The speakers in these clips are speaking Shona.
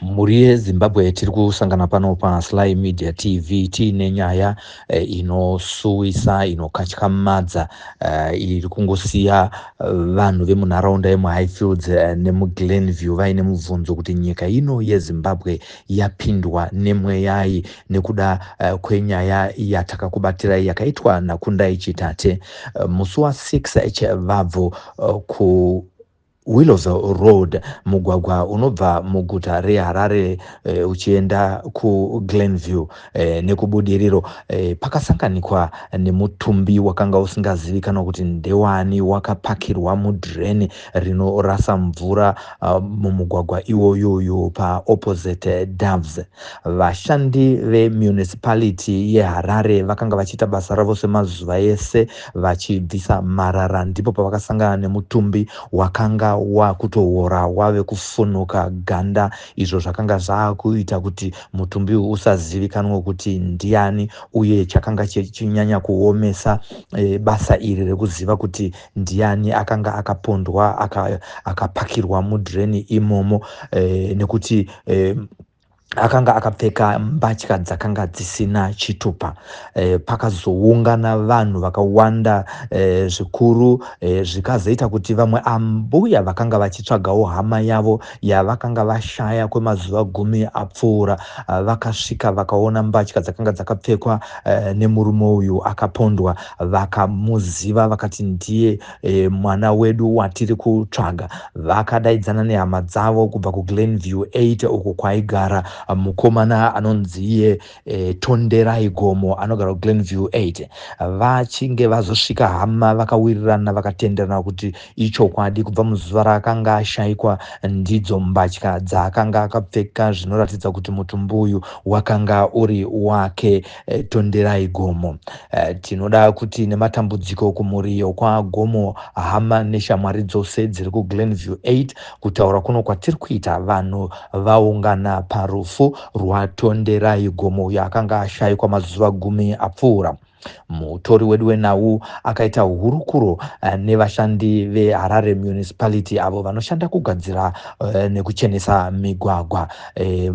Muri Zimbabwe tiri kusangana pano pa Sly Media TV tiine nyaya inosuwisa inokatyamadza iri kungosiya vanhu vemunharaunda yemuHighfields nemuGlenview vaine mubvunzo kuti nyika ino yeZimbabwe yapindwa nemweyayi nekuda kwenyaya yatakakubatirai yakaitwa naKundai Chitate musi wa6 Chivabvu ku Willows Road, mugwagwa unobva muguta reHarare uchienda kuGlenview nekubudiriro pakasanganikwa nemutumbi wakanga usingazivikanwa kuti ndewani wakapakirwa mudhireni rinorasa mvura mumugwagwa iwoyoyo pa opposite Doves. Vashandi vemunicipality yeHarare vakanga vachiita basa ravo semazuva ese vachibvisa marara, ndipo pavakasangana nemutumbi wakanga wakutohora wave kufunuka ganda, izvo zvakanga zvaakuita kuti mutumbi usazivikanwa kuti ndiani uye chakanga chichinyanya kuomesa basa iri rekuziva kuti ndiani akanga akapondwa akapakirwa mudhireni imomo nekuti akanga akapfeka mbatya dzakanga dzisina chitupa. Pakazoungana vanhu vakawanda zvikuru zvikazoita kuti vamwe ambuya vakanga vachitsvagawo hama yavo yavakanga vashaya kwemazuva 10 apfuura vakasvika vakaona mbatya dzakanga dzakapfekwa nemurume uyu akapondwa, vakamuziva vakati ndiye mwana wedu watiri kutsvaga. Vakadaidzana nehama dzavo kubva kuGlenview 8 uko kwaigara mukomana anonzi iye Tonderai Gomo anogara kuGlenview 8. Vachinge vazosvika hama vakawirirana vakatenderana kuti ichokwadi kubva muzuva raakanga ashayikwa ndidzo mbatya dzaakanga akapfeka zvinoratidza kuti mutumbi uyu wakanga uri wake Tonderai Gomo. Tinoda kuti nematambudziko kumuriyo kwaGomo, hama neshamwari dzose dziri kuGlenview 8 kutaura kuno kwatiri kuita, vanhu vaungana parufu rwaTonderai Gomo uyo akanga ashayikwa mazuva 10 apfuura. Mutori wedu wenhau akaita hurukuro nevashandi veHarare Municipality avo vanoshanda kugadzira nekuchenesa migwagwa.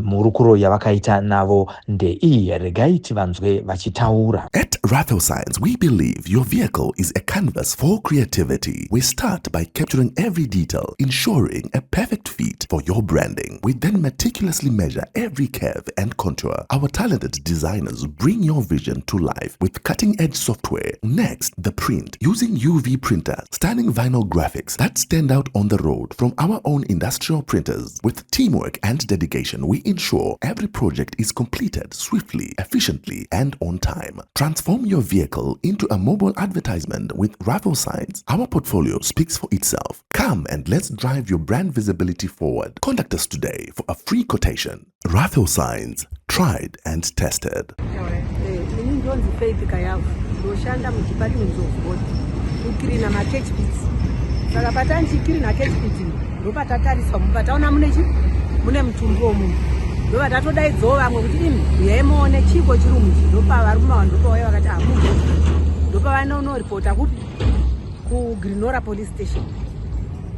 Hurukuro yavakaita navo ndeiyi, regai tivanzwe vachitaura. At Raphael Science, we believe your vehicle is a canvas for creativity. We start by capturing every detail, ensuring a perfect fit for your branding. We then meticulously measure every curve and contour. Our talented designers bring your vision to life with cutting-edge software. Next, the print. Using UV printers, stunning vinyl graphics that stand out on the road from our own industrial printers. With teamwork and dedication, we ensure every project is completed swiftly, efficiently, and on time. Transform your vehicle into a mobile advertisement with Raphael Science. Our portfolio speaks for itself. Come and let's drive your brand visibility forward. Contact us today for a free quotation. Raphael Science, tried and tested. Ndoshanda muDepartment of Board kukirina ma-catch pits. Saka patandichikirina catch pit ndopatatariswa mupataona mune mutumbi womunhu, ndopatatodaidzawo vamwe kuti uyai muone chiko chiri umu. Ndopa varume ava ndopavauya vakati amunhu, ndopavanonoripota kupi kuGrenora Police Station.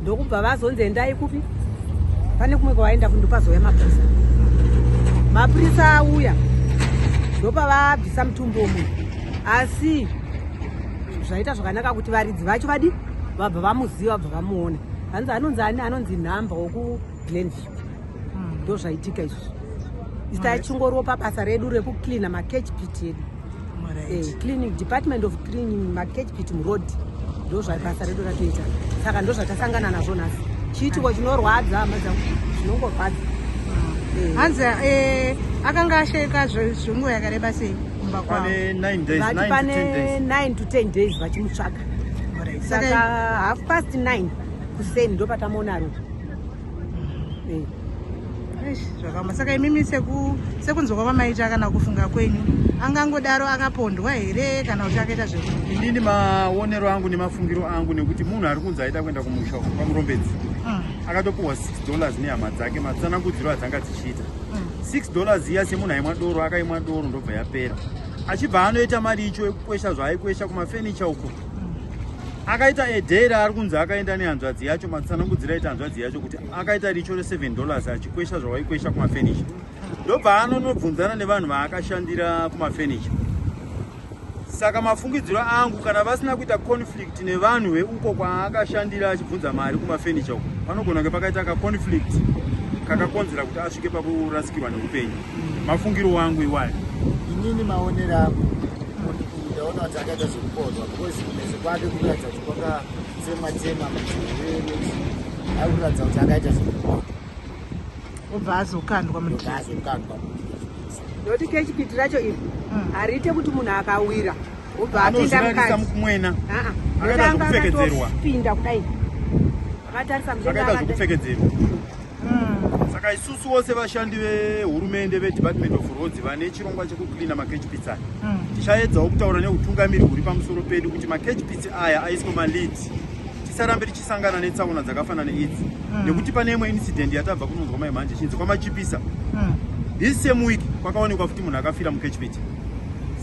Ndokubva vazonzi endai kupi, pane kumwe kwavaenda ndopazouya mapurisa auya ndopavabvisa mutumbi womunhu. Asi zvaita zvakanaka kuti varidzi vacho vabva vamuziva, vabva vamuona. Anonzi nhamba wokuGlenview. Ndo zvaitika izvozvo. Isai chingoriwo pabasa redu rekucleana ma-catch pit edu. Cleaning, Department of Cleaning ma-catch pit muroad. Ndo zvabasa redu ratoita. Saka ndo zvatasangana nazvo nhasi. Chiitiko chinorwadza zvinongorwadza. Hanzi akanga ashayika zvonguva yakareba sei? Pane 9 days, 9 to 10 days vachimutsvaga. Saka 9:30 kuseni ndopatamuona ari. Zvakamba. Saka imimi sekunzwa kwamaita kana kufunga kwenyu, angangodaro akapondwa here kana kuti akaita zvekuti? Inini maonero angu nemafungiro angu nekuti munhu ari kunzi aita kuenda kumusha kwamurombedzi akatopuwa $6 nehama dzake, matsanangudziro adzanga dzichiita. $6 iya semunhu aimwa doro akaimwa doro ndobva yapera. Achibva anoita mari icho yekukwesha zvaayikwesha kumafenicha uko, akaita edhera ari kunzi akaenda nehanzvadzi yacho matsanangudzira aita hanzvadzi yacho kuti akaita richo $7 achikwesha zvawaikwesha kumafenisha. Ndobva anonobvunzana nevanhu vaakashandira kumafenisha. Saka mafungidziro angu kana vasina kuita conflict nevanhu veuko kwaakashandira achibvunza mari kumafenisha uko, panogona kunge pakaita kaconflict kakakonzera kuti asvike pakurasikirwa neupenyu. Mafungiro wangu iwayo. Inini maonera angu ndaona kuti akaita zvekupondwa because kumeze kwake kunoratidza kuti kwakatsema madzimurere ari kuratidza kuti akaita zvekupondwa obva azokandwa ndokuti kechipiti racho iri hariite kuti munhu akawira obva apinda mukumwena akaita zvekupfekedzerwa pinda kudai akatarisa akaita zvekupfekedzerwa. Saka isusu wose vashandi vehurumende veDepartment of Roads vane chirongwa chekuklina makechi pits aya tichaedzawo kutaura neutungamiri huri pamusoro pedu kuti makechi pits aya aiswe maleads, tisarambe tichisangana netsaona dzakafanana neidzi nekuti pane imwe incident yatabva kunonzwa maimhanje chinzi kwamachipisa this same week kwakaonekwa futi munhu akafira mukechi pit.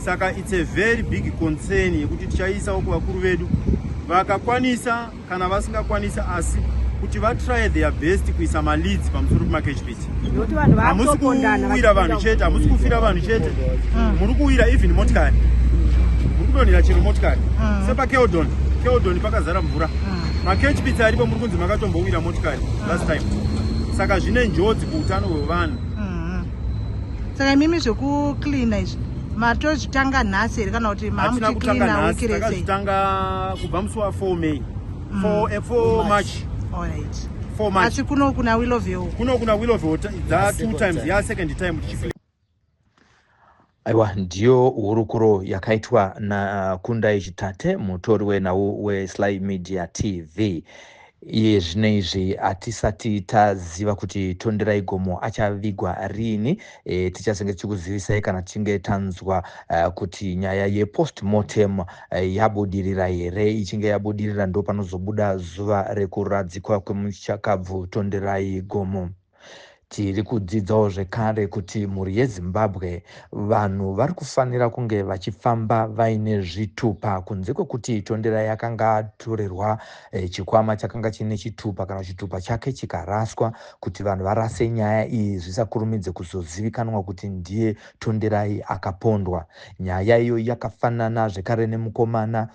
Saka it's a very big concern yekuti tichaisawo kuvakuru vedu vakakwanisa kana vasingakwanisa asi kuti vatry their best kuisa maleads pamusoro pemakechi pit. Hamusi kuwira vanhu chete, hamusi kufira vanhu chete, muri kuwira even motikari, muri kudonhera chero motikari. Sepakeodon pakazara mvura, makechi pits aripo muri kunzi makatombowira motikari last time. Saka zvine njodzi kuutano hwevanhu. Saka imimi zvekuklina izvi matozvitanga nhasi here kana kuti mamuchiklina wiki rese? Takazvitanga kubva musi wa4 May 4 March. Alright. 4 March. Asi kuno kuna Willowville. Kuno kuna Willowville dza 2 times ya second time tichifika. Aiwa, ndiyo hurukuro yakaitwa na Kundai Chitate, mutori wenhau weSly Media TV. Iye zvinezvi hatisati taziva kuti Tonderai Gomo achavigwa rini. Tichazenge tichikuzivisai kana tichinge tanzwa kuti nyaya yepostmortem yabudirira here. Ichinge yabudirira ndo panozobuda zuva rekuradzikwa kwemuchakabvu Tonderai Gomo. Tiri kudzidzawo zvekare kuti mhuri yeZimbabwe vanhu vari kufanira kunge vachifamba vaine zvitupa kunze kwekuti Tonderai yakanga atorerwa chikwama chakanga chine chitupa kana chitupa chake chikaraswa, kuti vanhu varase nyaya iyi zvisakurumidze kuzozivikanwa kuti ndiye Tonderai akapondwa. Nyaya iyo yakafanana zvekare nemukomana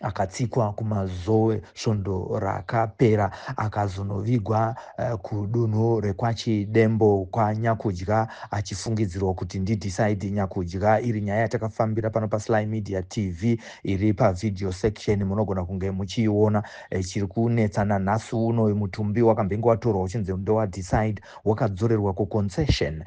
akatsikwa kumazowe svondo rakapera akazonovigwa kudunhu rekwachidembo kwaNyakudya achifungidzirwa kuti ndiDecide Nyakudya. Iri nyaya yatakafambira pano paSly Media TV iri pavideo section, munogona kunge muchiiona. Chiri kunetsana nhasi uno mutumbi wakambenge watorwa uchinzi ndowaDecide wakadzorerwa kuconcession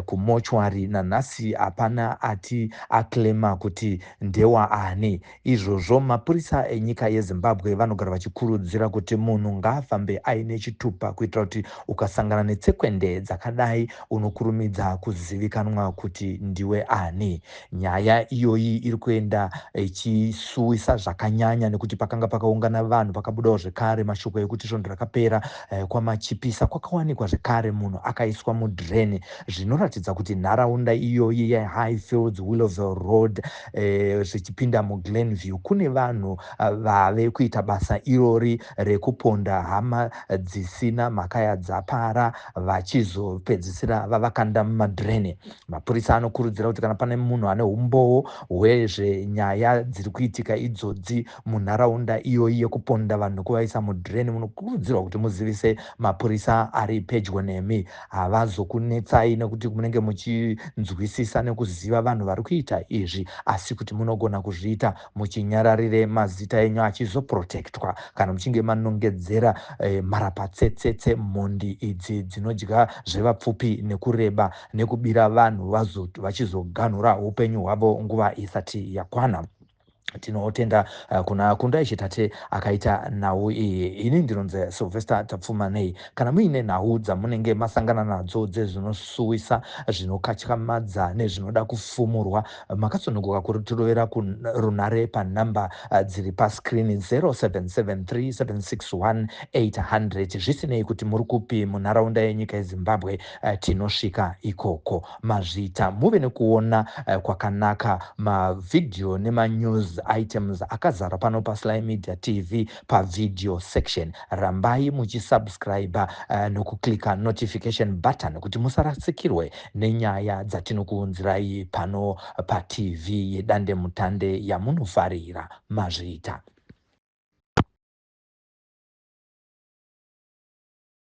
kumochwari, nanhasi hapana ati aklema kuti ndewa ani. Izvozvo mapurisa enyika yeZimbabwe vanogara vachikurudzira kuti munhu ngaafambe aine chitupa kuitira kuti ukasangana netsekwende dzakadai unokurumidza kuzivikanwa kuti ndiwe ani. Nyaya iyoyi iri kuenda ichisuwisa zvakanyanya nekuti pakanga pakaungana vanhu, pakabudawo zvekare mashoko ekuti svondo rakapera kwamachipisa kwakawanikwa zvekare munhu akaiswa mudhireni, zvinoratidza kuti nharaunda iyoyi yeHighfields Willowville Road zvichipinda muGlenview kune vanhu vave kuita basa irori rekuponda hama dzisina makaya dzapara vachizopedzisira vavakanda mumadhireni. Mapurisa anokurudzira kuti kana pane munhu ane umbowo hwezvenyaya dziri kuitika idzodzi munharaunda iyoyi yekuponda vanhu kuvaisa mudhireni, munokurudzirwa kuti muzivise mapurisa ari pedyo nemi. Havazokunetsai nekuti munenge muchinzwisisa nekuziva vanhu vari kuita izvi, asi kuti munogona kuzviita muchinyararire mazita enyu achizoprotectwa kana muchinge manongedzera marapatsetsetse mhondi idzi dzinodya zvevapfupi nekureba nekubira vanhu vachizoganhura upenyu hwavo nguva isati yakwana. Tinotenda kuna Kundai Chitate akaita nhau iyi. Ini ndinonzi Sylvester Tapfumanei. Kana muine nhau dzamunenge masangana nadzo dzezvinosuwisa, zvinokatyamadza nezvinoda kufumurwa, makatsonogoka kurutirovera runhare panhamba dziri paskrini 0773761800. Zvisinei kuti muri kupi munharaunda yenyika yeZimbabwe, tinosvika ikoko. Mazvita muve nekuona kwakanaka mavideo nemanews news items akazara pano pa Sly Media TV pa video section. Rambai muchisubscribe nokuklika notification button kuti musarasikirwe nenyaya dzatinokuunzirai pano pa TV yedande mutande yamunofarira mazvita.